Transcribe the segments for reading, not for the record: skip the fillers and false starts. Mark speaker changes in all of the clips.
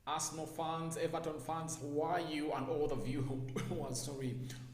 Speaker 1: Arsenal fans, Everton fans, how are you? And all the viewers,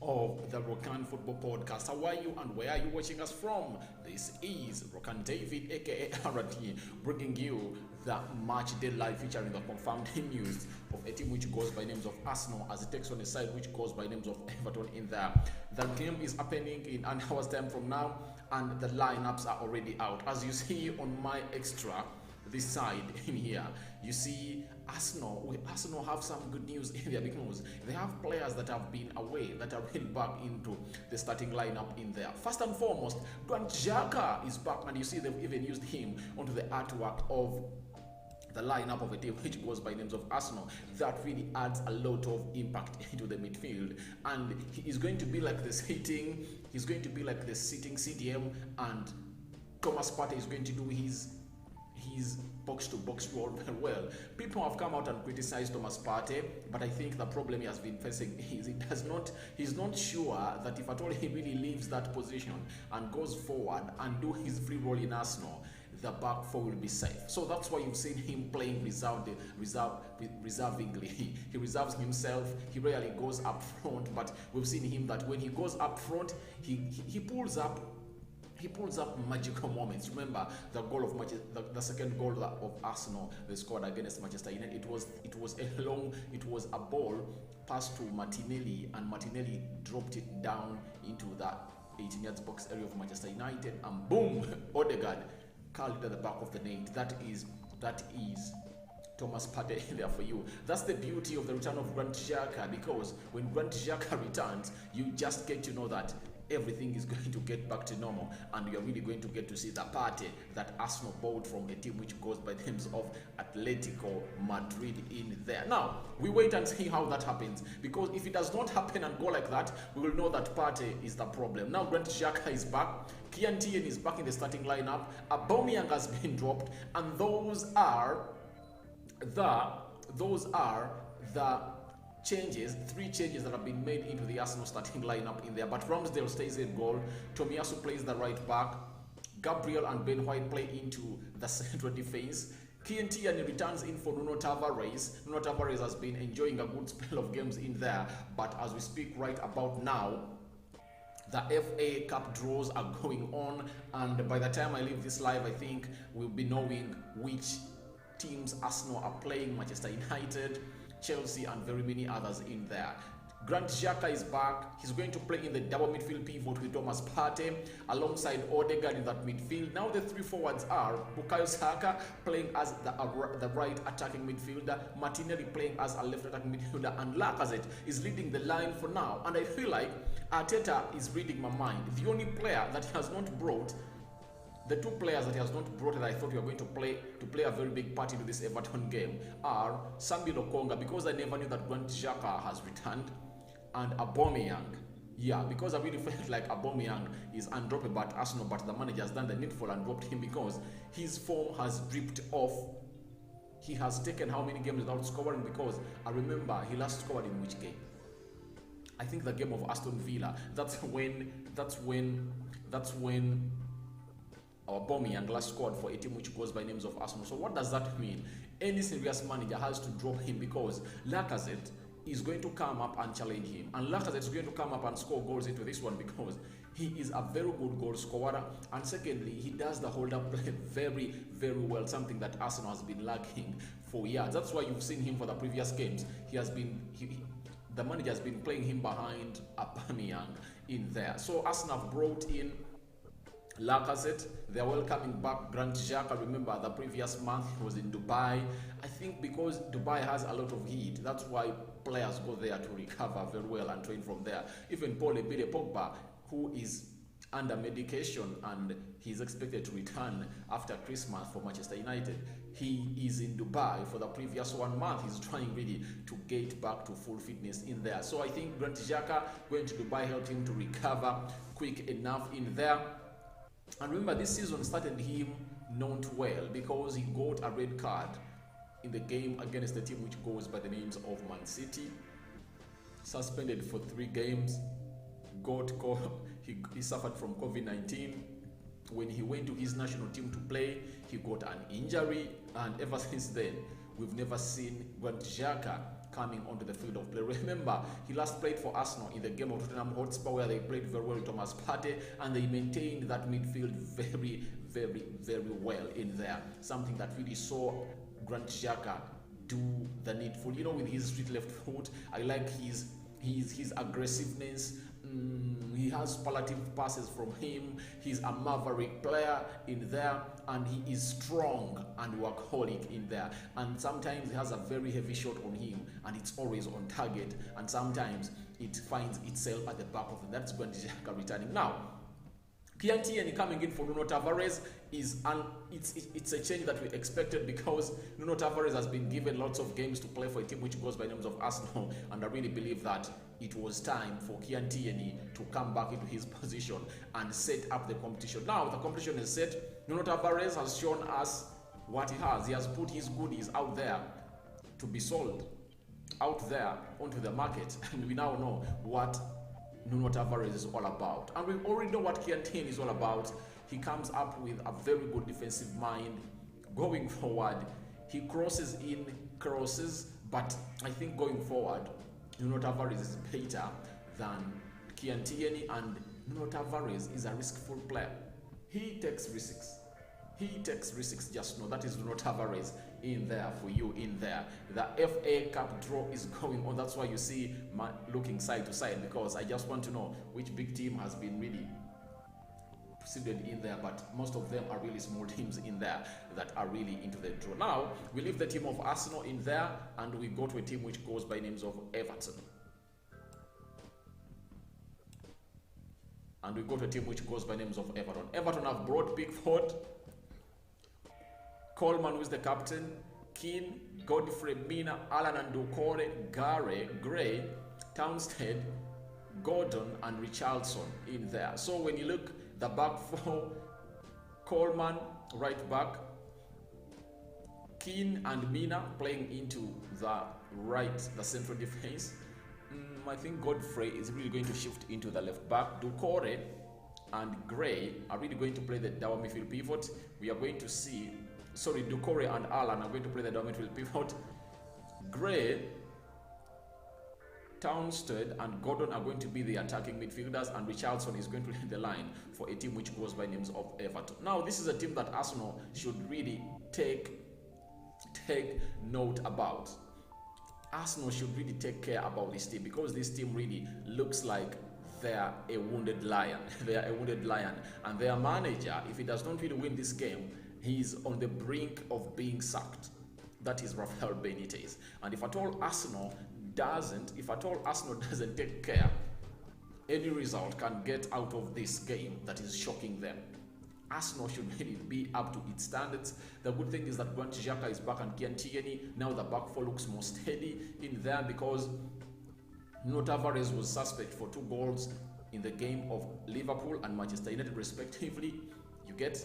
Speaker 1: of the Rokan Football Podcast. How are you and where are you watching us from? This is Rokan David, aka RT, bringing you the match day live featuring the confirmed news of a team which goes by names of Arsenal as it takes on a side which goes by names of Everton in there. The game is happening in an hour's time from now, and the lineups are already out. As you see on my extra, this side in here, you see Arsenal have some good news in there because they have players that have been away that are really back into the starting lineup in there. First and foremost, Granit Xhaka is back, and you see they've even used him onto the artwork of the lineup of a team which goes by names of Arsenal. That really adds a lot of impact into the midfield, and he is going to be like the sitting CDM, and Thomas Partey is going to do his box to box role very well. People have come out and criticized Thomas Partey, but I think the problem he has been facing is he's not sure that if at all he really leaves that position and goes forward and do his free role in Arsenal, the back four will be safe. So that's why you've seen him playing reservingly. He reserves himself. He rarely goes up front, but we've seen him that when he goes up front, he pulls up magical moments. Remember the goal of the second goal of Arsenal they scored against Manchester United. It was a ball passed to Martinelli, and Martinelli dropped it down into the 18 yards box area of Manchester United, and boom, Odegaard curled at the back of the net. That is Thomas Partey there for you. That's the beauty of the return of Granit Xhaka, because when Granit Xhaka returns, you just get to know that everything is going to get back to normal, and you're really going to get to see the party that Arsenal bought from a team which goes by the names of Atletico Madrid in there. Now, we wait and see how that happens, because if it does not happen and go like that, we will know that Partey is the problem. Now, Granit Xhaka is back. Kian Tien is back in the starting lineup. Aubameyang has been dropped, and those are the three changes that have been made into the Arsenal starting lineup in there. But Ramsdale stays in goal, Tomiyasu plays the right back, Gabriel and Ben White play into the central defense. Kian Tierney returns in for Nuno Tavares. Nuno Tavares has been enjoying a good spell of games in there, but as we speak right about now, the FA Cup draws are going on, and by the time I leave this live, I think we'll be knowing which teams Arsenal are playing: Manchester United, Chelsea, and very many others in there. Granit Xhaka is back. He's going to play in the double midfield pivot with Thomas Partey alongside Odegaard in that midfield. Now the three forwards are Bukayo Saka playing as the right attacking midfielder, Martinelli playing as a left attacking midfielder, and Lacazette is leading the line for now. And I feel like Arteta is reading my mind. The only player that he has not brought the two players that he has not brought that I thought we were going to play a very big part into this Everton game are Sambi Lokonga, because I never knew that Granit Xhaka has returned, and Aubameyang. Yeah, because I really felt like Aubameyang is undroppable at Arsenal, but the manager has done the needful and dropped him because his form has dripped off. He has taken how many games without scoring? Because I remember he last scored in which game? I think the game of Aston Villa. That's when Aubameyang last scored for a team which goes by names of Arsenal. So what does that mean? Any serious manager has to drop him, because Lacazette is going to come up and challenge him, and Lacazette is going to come up and score goals into this one because he is a very good goal scorer, and secondly, he does the hold-up play very, very well, something that Arsenal has been lacking for years. That's why you've seen him for the previous games. The manager has been playing him behind Aubameyang in there. So Arsenal have brought in Lacazette. They're welcoming back Granit Xhaka. Remember, the previous month he was in Dubai. I think because Dubai has a lot of heat, that's why players go there to recover very well and train from there. Even Paul Ebede Pogba, who is under medication and he's expected to return after Christmas for Manchester United, he is in Dubai for the previous 1 month. He's trying really to get back to full fitness in there. So I think Granit Xhaka going to Dubai helped him to recover quick enough in there. And remember, this season started him not well because he got a red card in the game against the team which goes by the names of Man City. Suspended for 3 games. He suffered from COVID-19. When he went to his national team to play, he got an injury, and ever since then, we've never seen Granit Xhaka coming onto the field of play. Remember, he last played for Arsenal in the game of Tottenham Hotspur, where they played very well with Thomas Partey, and they maintained that midfield very, very, very well in there. Something that really saw Granit Xhaka do the needful. You know, with his straight left foot, I like his aggressiveness. He has superlative passes from him. He's a maverick player in there, and he is strong and workaholic in there. And sometimes he has a very heavy shot on him, and it's always on target. And sometimes it finds itself at the back of it. That's Granit Xhaka returning. Now, Kian coming in for Nuno Tavares it's a change that we expected, because Nuno Tavares has been given lots of games to play for a team which goes by names of Arsenal, and I really believe that it was time for Kian to come back into his position and set up the competition. Now the competition is set. Nuno Tavares has shown us what he has. He has put his goodies out there to be sold, out there onto the market, and we now know what Nuno Tavares is all about. And we already know what Kian is all about. He comes up with a very good defensive mind going forward. He crosses in crosses, but I think going forward, Nuno Tavares is better than Kian, and Nuno Tavares is a riskful player. He takes risks. Just know that is Nuno Tavares in there for you in there. The FA Cup draw is going on. That's why you see looking side to side, because I just want to know which big team has been really seeded in there, but most of them are really small teams in there that are really into the draw. Now we leave the team of Arsenal in there and we go to a team which goes by names of Everton. Everton have brought Pickford, Coleman, who is the captain, Keane, Godfrey, Mina, Alan and Doucouré, Gray, Townsend, Gordon and Richarlison in there. So when you look, the back four, Coleman right back, Keane and Mina playing into the right, the central defense. I think Godfrey is really going to shift into the left back. Doucouré and Gray are really going to play the down midfield pivot. We are going to see, Doucouré and Alan are going to play the down midfield pivot. Gray, Townsend and Gordon are going to be the attacking midfielders, and Richarlison is going to lead the line for a team which goes by names of Everton. Now, this is a team that Arsenal should really take note about. Arsenal should really take care about this team, because this team really looks like they are a wounded lion. And their manager, if he does not really win this game, he's on the brink of being sacked. That is Rafael Benitez. And if at all Arsenal doesn't take care, any result can get out of this game that is shocking them. Arsenal should really be up to its standards. The good thing is that Granit Xhaka is back and Kian. Now the back four looks more steady in there, because Nuno Tavares was suspect for 2 goals in the game of Liverpool and Manchester United respectively. You get?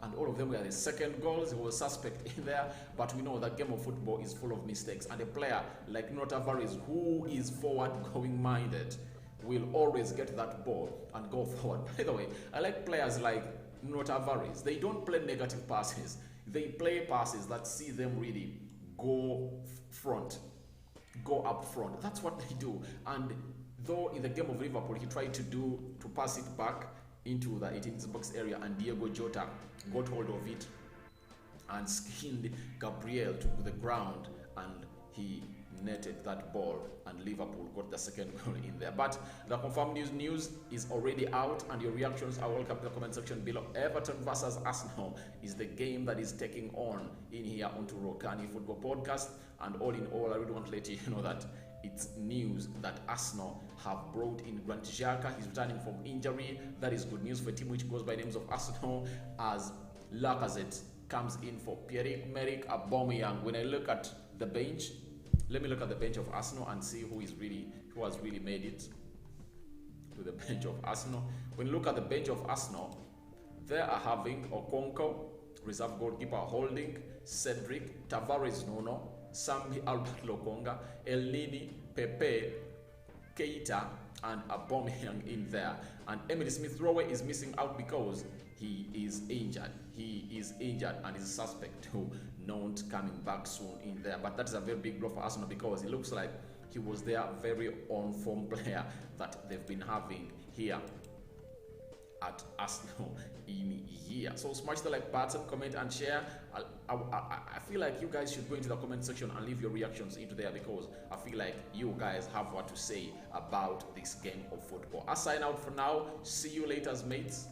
Speaker 1: And all of them were the second goals. He was suspect in there, but we know that game of football is full of mistakes, and a player like Nuno Tavares, who is forward-going minded, will always get that ball and go forward. By the way, I like players like Nuno Tavares. They don't play negative passes. They play passes that see them really go up front. That's what they do. And though in the game of Liverpool, he tried to pass it back into the 18-box area, and Diego Jota got hold of it and skinned Gabriel to the ground, and he netted that ball, and Liverpool got the second goal in there. But the confirmed news is already out, and your reactions are welcome in the comment section below. Everton versus Arsenal is the game that is taking on in here onto Rokani Football Podcast, and all in all, I really want to let you know that it's news that Arsenal have brought in Granit Xhaka. He's returning from injury. That is good news for a team which goes by names of Arsenal, as Lacazette comes in for Pierre-Emerick Aubameyang. When I look at the bench, let me look at the bench of Arsenal and see who has really made it to the bench of Arsenal. When you look at the bench of Arsenal, they are having Okonkwo, reserve goalkeeper, Holding, Cedric, Tavares Nuno, Sambi Albert Lokonga, Elneny, Pepe, Keita, and Aubameyang in there. And Emily Smith-Rowe is missing out because he is injured. He is injured and is suspect to not coming back soon in there. But that is a very big blow for Arsenal because it looks like he was their very own form player that they've been having here at Arsenal in here. So smash the like button, comment and share. I feel like you guys should go into the comment section and leave your reactions into there because I feel like you guys have what to say about this game of football. I sign out for now. See you later, mates.